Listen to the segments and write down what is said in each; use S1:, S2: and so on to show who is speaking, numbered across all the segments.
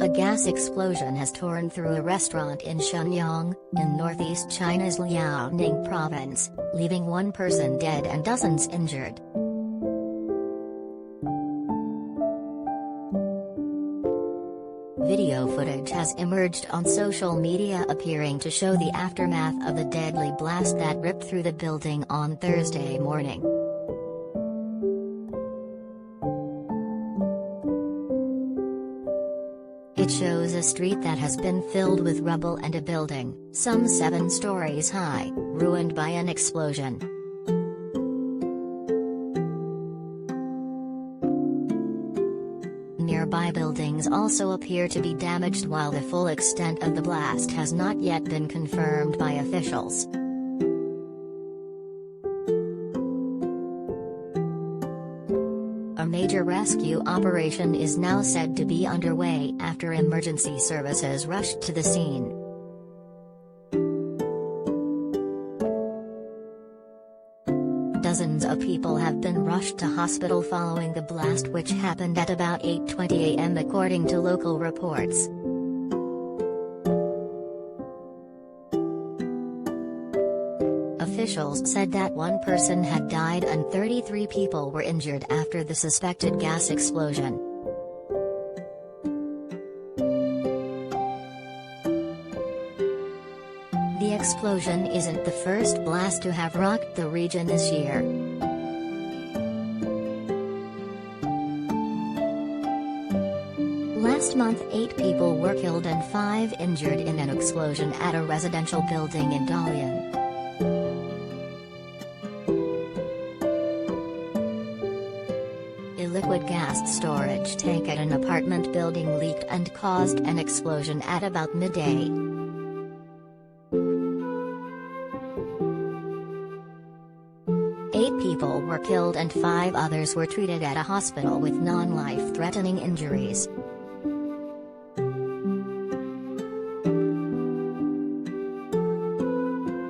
S1: A gas explosion has torn through a restaurant in Shenyang, in northeast China's Liaoning province, leaving one person dead and dozens injured. Video footage has emerged on social media appearing to show the aftermath of the deadly blast that ripped through the building on Thursday morning. It shows a street that has been filled with rubble and a building, some 7 stories high, ruined by an explosion. Nearby buildings also appear to be damaged, while the full extent of the blast has not yet been confirmed by officials. A major rescue operation is now said to be underway after emergency services rushed to the scene. Dozens of people have been rushed to hospital following the blast, which happened at about 8:20 a.m. according to local reports. Officials said that one person had died and 33 people were injured after the suspected gas explosion. The explosion isn't the first blast to have rocked the region this year. Last month, 8 people were killed and 5 injured in an explosion at a residential building in Dalian. A liquid gas storage tank at an apartment building leaked and caused an explosion at about midday. Eight people were killed and 5 others were treated at a hospital with non-life-threatening injuries.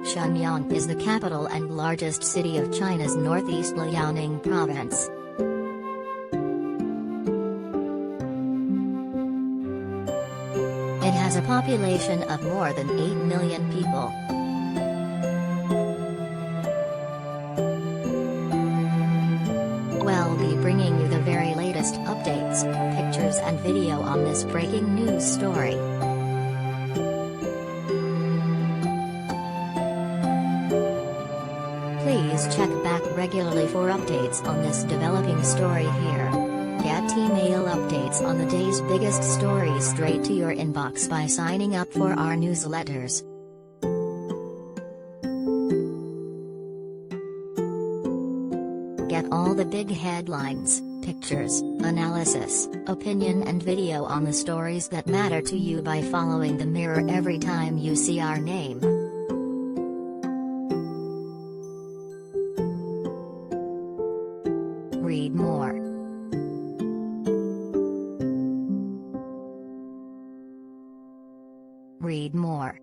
S1: Shenyang is the capital and largest city of China's northeast Liaoning province. It has a population of more than 8 million people. We'll be bringing you the very latest updates, pictures and video on this breaking news story. Please check back regularly for updates on this developing story here. Get email updates on the day's biggest stories straight to your inbox by signing up for our newsletters. Get all the big headlines, pictures, analysis, opinion and video on the stories that matter to you by following the mirror every time you see our name. Read more. Read more.